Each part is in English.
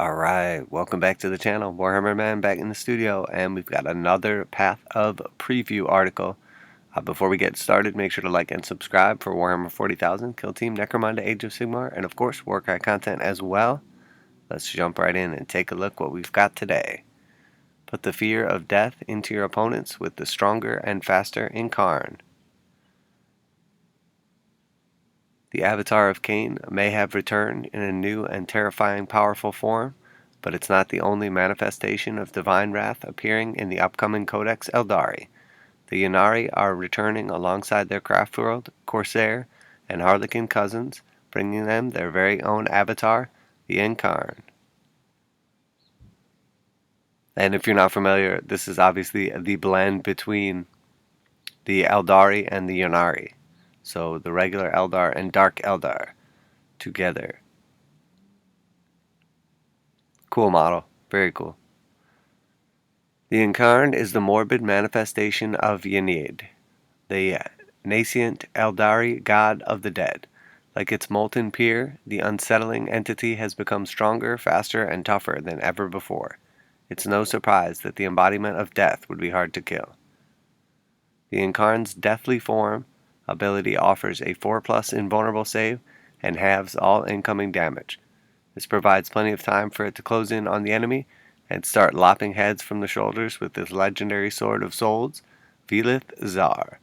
Alright, welcome back to the channel. Warhammer Man back in the studio, and we've got another Path of Preview article. Before we get started, make sure to like and subscribe for Warhammer 40,000, Kill Team, Necromunda, Age of Sigmar, and of course, warcry content as well. Let's jump right in and take a look what we've got today. Put the fear of death into your opponents with the stronger and faster Yncarne. The avatar of Khaine may have returned in a new and terrifying powerful form, but it's not the only manifestation of divine wrath appearing in the upcoming Codex Aeldari. The Yncarne are returning alongside their craftworld, Corsair, and Harlequin cousins, bringing them their very own avatar, the Yncarne. And if you're not familiar, this is obviously the blend between the Aeldari and the Yncarne. So the regular Eldar and Dark Eldar together. Cool model. Very cool. The Yncarne is the morbid manifestation of Ynid, the nascent Aeldari god of the dead. Like its molten peer, the unsettling entity has become stronger, faster, and tougher than ever before. It's no surprise that the embodiment of death would be hard to kill. The Yncarne's deathly form ability offers a 4+ invulnerable save and halves all incoming damage. This provides plenty of time for it to close in on the enemy and start lopping heads from the shoulders with this legendary sword of souls, Zar.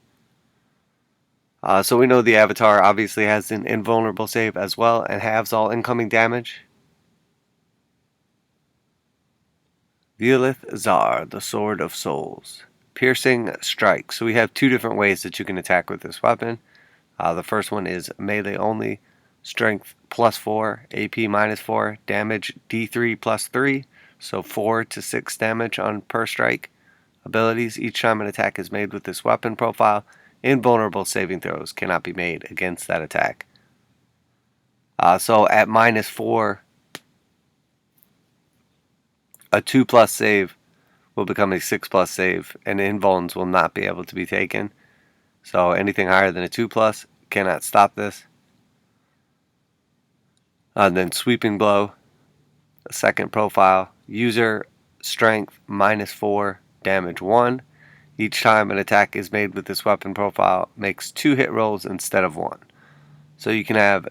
So we know the avatar obviously has an invulnerable save as well and halves all incoming damage. Zar, the sword of souls. Piercing strike. So we have two different ways that you can attack with this weapon. The first one is melee only, strength +4, AP -4, damage D3 +3, so 4 to 6 damage on per strike. Abilities: each time an attack is made with this weapon profile, invulnerable saving throws cannot be made against that attack. So at -4, a 2+ save will become a 6+ save, and invulns will not be able to be taken. So anything higher than a 2+ cannot stop this. Then sweeping blow, a second profile, user strength -4, damage 1. Each time an attack is made with this weapon profile, makes 2 hit rolls instead of 1. So you can have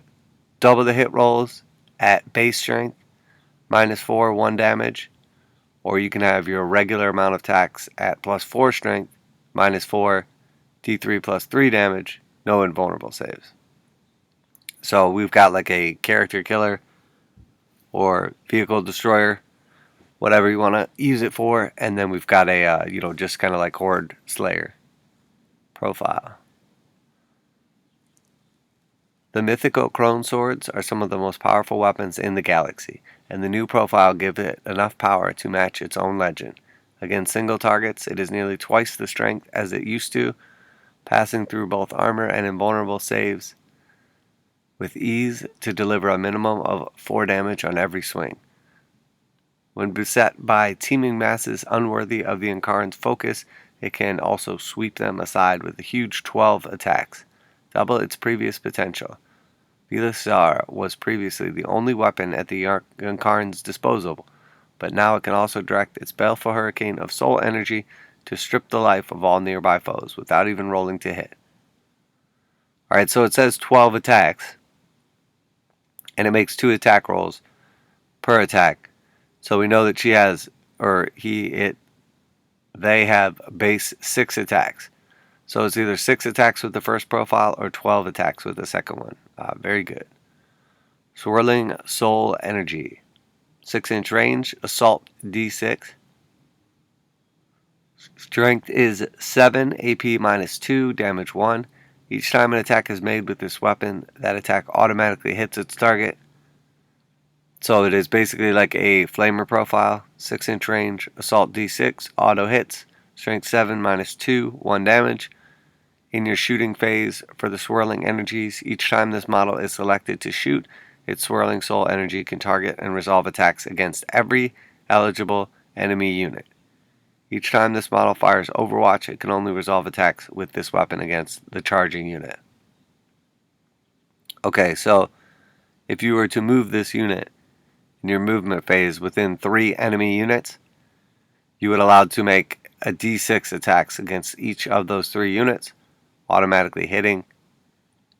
double the hit rolls at base strength, -4, 1 damage, or you can have your regular amount of attacks at +4 strength, -4, D3 +3 damage, no invulnerable saves. So we've got like a character killer or vehicle destroyer, whatever you want to use it for, and then we've got a just kind of like horde slayer profile. The mythical crone swords are some of the most powerful weapons in the galaxy, and the new profile gives it enough power to match its own legend. Against single targets, it is nearly twice the strength as it used to, passing through both armor and invulnerable saves with ease to deliver a minimum of 4 damage on every swing. When beset by teeming masses unworthy of the Yncarne's focus, it can also sweep them aside with a huge 12 attacks, double its previous potential. Zar was previously the only weapon at the Yncarne's disposal, but now it can also direct its baleful hurricane of soul energy to strip the life of all nearby foes without even rolling to hit. Alright, so it says 12 attacks, and it makes 2 attack rolls per attack. So we know that she has, they have base 6 attacks. So it's either 6 attacks with the first profile or 12 attacks with the second one. Very good. Swirling Soul Energy. 6-inch range, assault D6. Strength is 7, AP -2, damage 1. Each time an attack is made with this weapon, that attack automatically hits its target. So it is basically like a flamer profile. 6-inch range, assault D6, auto hits. Strength 7 -2, 1 damage. In your shooting phase for the swirling energies, each time this model is selected to shoot, its swirling soul energy can target and resolve attacks against every eligible enemy unit. Each time this model fires Overwatch, it can only resolve attacks with this weapon against the charging unit. Okay, so if you were to move this unit in your movement phase within 3 enemy units, you would allowed to make a d6 attacks against each of those 3 units, automatically hitting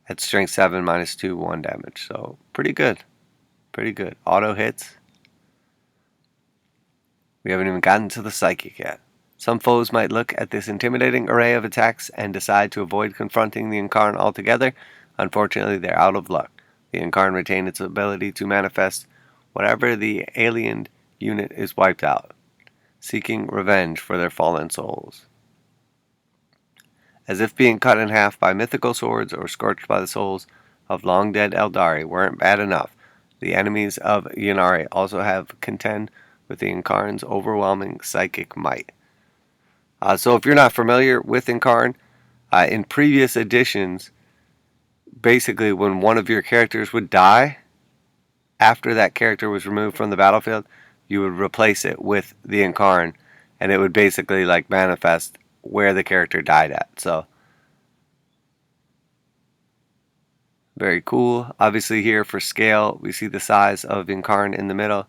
at strength 7 minus 2, 1 damage. So pretty good. Pretty good. Auto hits. We haven't even gotten to the psychic yet. Some foes might look at this intimidating array of attacks and decide to avoid confronting the Yncarne altogether. Unfortunately, they're out of luck. The Yncarne retain its ability to manifest whenever the alien unit is wiped out, seeking revenge for their fallen souls. As if being cut in half by mythical swords or scorched by the souls of long-dead Aeldari weren't bad enough, the enemies of Yncarne also have contend with the Yncarne's overwhelming psychic might. So if you're not familiar with Yncarne, in previous editions, basically when one of your characters would die, after that character was removed from the battlefield, you would replace it with the Yncarne, and it would basically like manifest where the character died at. So very cool. Obviously here for scale, we see the size of Yncarne in the middle.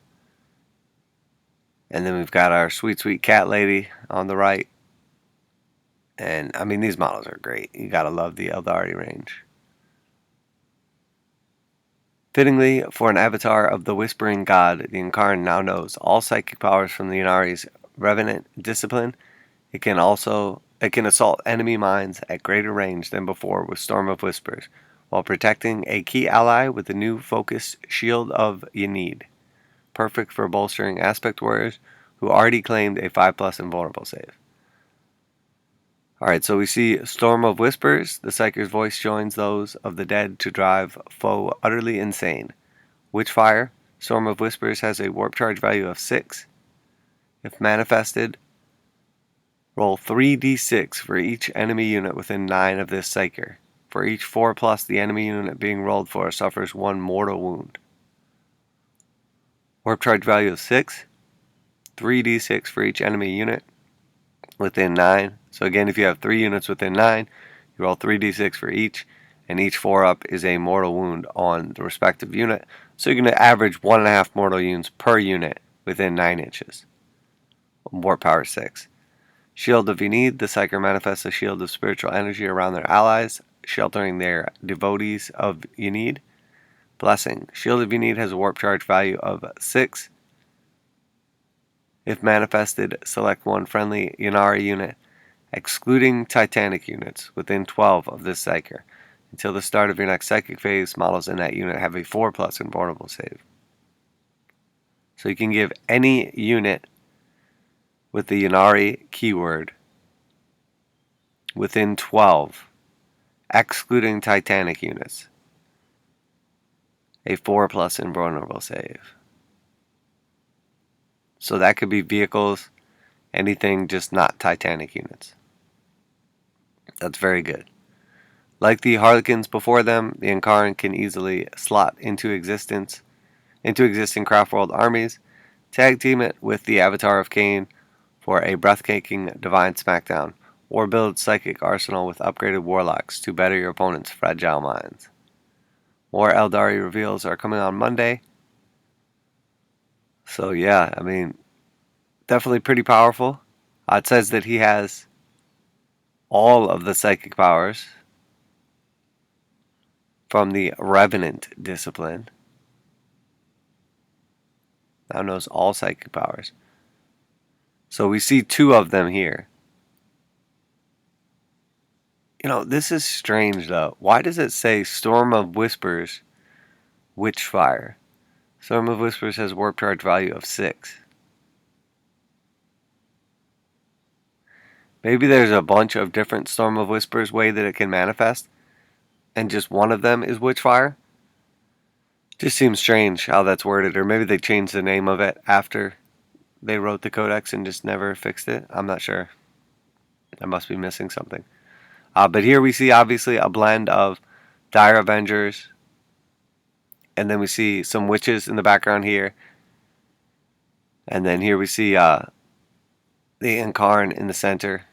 And then we've got our sweet, sweet cat lady on the right. And, I mean, these models are great. You gotta love the Aeldari range. Fittingly, for an avatar of the Whispering God, the Yncarne now knows all psychic powers from the Ynari's Revenant discipline. It can assault enemy minds at greater range than before with Storm of Whispers, while protecting a key ally with the new focused Shield of Ynid, perfect for bolstering aspect warriors who already claimed a 5+ invulnerable save. Alright, so we see Storm of Whispers. The Psyker's voice joins those of the dead to drive foe utterly insane. Witchfire. Storm of Whispers has a warp charge value of 6. If manifested, roll 3d6 for each enemy unit within 9 of this Psyker. For each 4+ the enemy unit being rolled for suffers 1 mortal wound. Warp charge value of 6. 3d6 for each enemy unit within 9. So again, if you have 3 units within 9, you roll 3d6 for each, and each 4-up is a mortal wound on the respective unit. So you're going to average 1.5 mortal wounds per unit within 9 inches. Warp power 6. Shield of Ynid. The Psyker manifests a shield of spiritual energy around their allies, sheltering their devotees of Ynid. Blessing. Shield of Ynid has a warp charge value of 6. If manifested, select one friendly Ynari unit, excluding Titanic units, within 12 of this Psyker. Until the start of your next Psychic phase, models in that unit have a 4+ invulnerable save. So you can give any unit with the Ynari keyword within 12, excluding Titanic units, a 4+ invulnerable save. So that could be vehicles, anything just not Titanic units. That's very good. Like the Harlequins before them, the Yncarne can easily slot into existing Craftworld armies, tag team it with the Avatar of Khaine for a breathtaking divine smackdown, or build Psychic Arsenal with upgraded warlocks to better your opponent's fragile minds. More Aeldari reveals are coming on Monday. So yeah, I mean, definitely pretty powerful. It says that he has all of the psychic powers from the Revenant discipline. Now knows all psychic powers. So we see 2 of them here. You know, this is strange though. Why does it say Storm of Whispers, Witchfire? Storm of Whispers has warp charge value of 6. Maybe there's a bunch of different Storm of Whispers way that it can manifest, and just one of them is Witchfire. Just seems strange how that's worded, or maybe they changed the name of it after they wrote the codex and just never fixed it. I'm not sure. I must be missing something. But here we see obviously a blend of Dire Avengers, and then we see some witches in the background here. And then here we see the Yncarne in the center.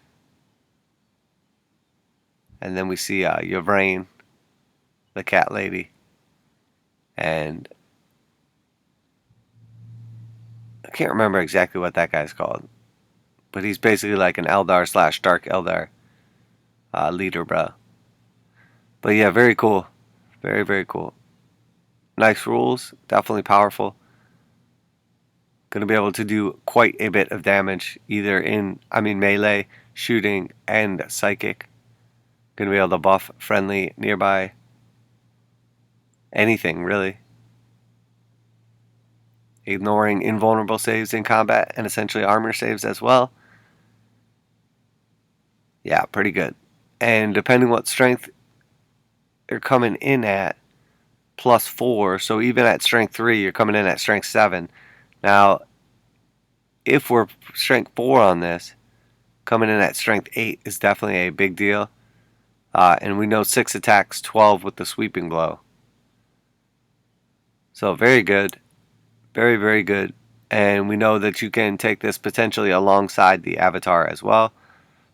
And then we see Yvraine, the cat lady. And I can't remember exactly what that guy's called, but he's basically like an Eldar slash Dark Eldar leader, bro. But yeah, very cool. Very, very cool. Nice rules. Definitely powerful. Going to be able to do quite a bit of damage, either in, melee, shooting, and psychic. Going to be able to buff friendly, nearby. Anything, really. Ignoring invulnerable saves in combat and essentially armor saves as well. Yeah, pretty good. And depending what strength you're coming in at, +4. So even at strength 3, you're coming in at strength 7. Now, if we're strength 4 on this, coming in at strength 8 is definitely a big deal. And we know 6 attacks, 12 with the sweeping blow. So very good. Very, very good. And we know that you can take this potentially alongside the avatar as well.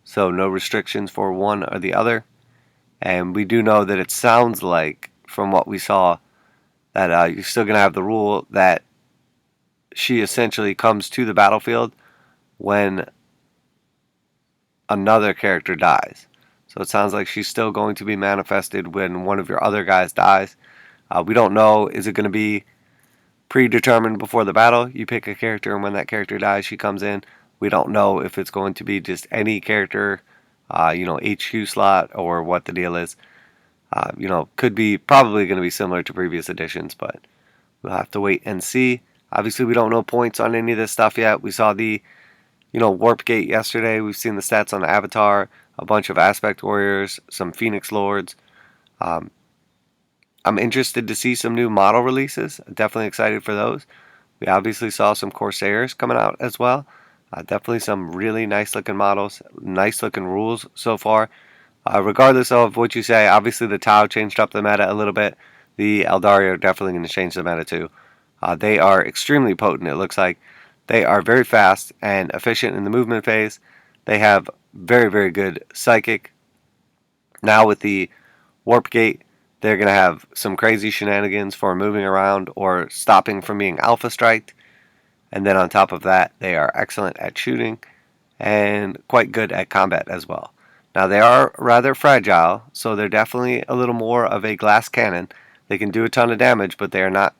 So no restrictions for one or the other. And we do know that it sounds like, from what we saw, that you're still going to have the rule that she essentially comes to the battlefield when another character dies. So it sounds like she's still going to be manifested when one of your other guys dies. We don't know, is it going to be predetermined before the battle? You pick a character, and when that character dies, she comes in. We don't know if it's going to be just any character, HQ slot, or what the deal is. Could be probably going to be similar to previous editions, but we'll have to wait and see. Obviously, we don't know points on any of this stuff yet. We saw the, warp gate yesterday. We've seen the stats on the avatar, a bunch of aspect warriors, some phoenix lords. I'm interested to see some new model releases. Definitely excited for those. We obviously saw some Corsairs coming out as well. Definitely some really nice looking models, nice looking rules so far. Regardless of what you say, obviously the Tau changed up the meta a little bit. The Aeldari are definitely going to change the meta too. They are extremely potent, it looks like. They are very fast and efficient in the movement phase. They have very, very good psychic. Now with the warp gate, they're going to have some crazy shenanigans for moving around or stopping from being alpha striked. And then on top of that, they are excellent at shooting and quite good at combat as well. Now they are rather fragile, so they're definitely a little more of a glass cannon. They can do a ton of damage, but they are not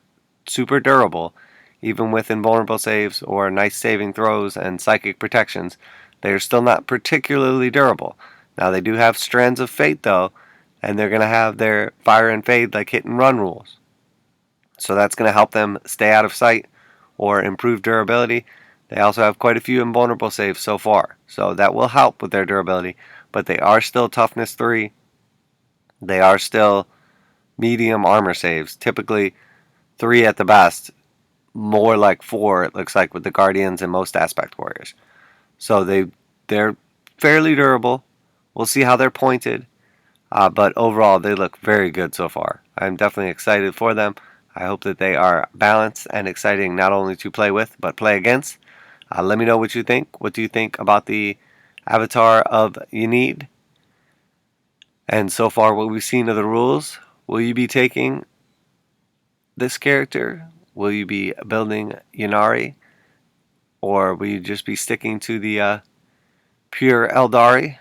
super durable. Even with invulnerable saves or nice saving throws and psychic protections, they are still not particularly durable. Now they do have Strands of Fate though, and they're going to have their fire and fade like hit and run rules. So that's going to help them stay out of sight or improve durability. They also have quite a few invulnerable saves so far, so that will help with their durability, but they are still toughness 3. They are still medium armor saves, typically 3 at the best, more like 4 it looks like with the Guardians and most aspect warriors. So they're fairly durable. We'll see how they're pointed. But overall, they look very good so far. I'm definitely excited for them. I hope that they are balanced and exciting not only to play with, but play against. Let me know what you think. What do you think about the avatar of Ynid? And so far, what we've seen of the rules. Will you be taking this character? Will you be building Yncarne? Or will you just be sticking to the pure Aeldari?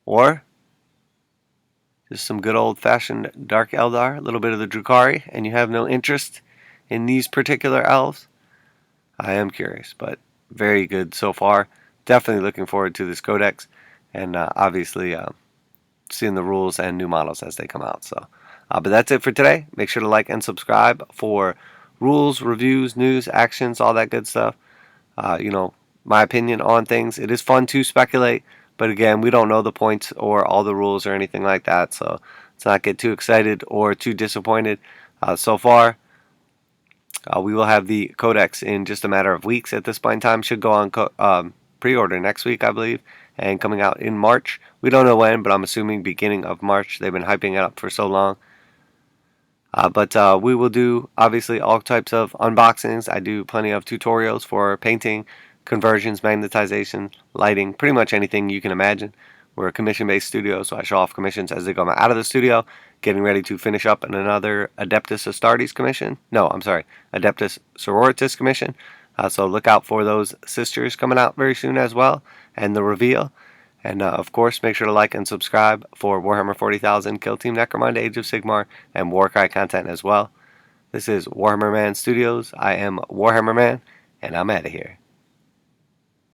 Or just some good old-fashioned Dark Eldar, a little bit of the Drukhari, and you have no interest in these particular elves? I am curious, but very good so far. Definitely looking forward to this codex, and obviously seeing the rules and new models as they come out. So, but that's it for today. Make sure to like and subscribe for rules, reviews, news, actions, all that good stuff. My opinion on things. It is fun to speculate. But again, we don't know the points or all the rules or anything like that, so let's not get too excited or too disappointed. So far, we will have the codex in just a matter of weeks at this point in time. Should go on pre-order next week, I believe, and coming out in March. We don't know when, but I'm assuming beginning of March. They've been hyping it up for so long. But we will do, obviously, all types of unboxings. I do plenty of tutorials for painting, conversions, magnetization, lighting, pretty much anything you can imagine. We're a commission-based studio, so I show off commissions as they come out of the studio, getting ready to finish up in another Adeptus Astartes commission. No, I'm sorry, Adeptus Sororitas commission. So look out for those sisters coming out very soon as well, and the reveal. And of course, make sure to like and subscribe for Warhammer 40,000, Kill Team Necromunda, Age of Sigmar, and warcry content as well. This is Warhammer Man Studios. I am Warhammer Man, and I'm out of here.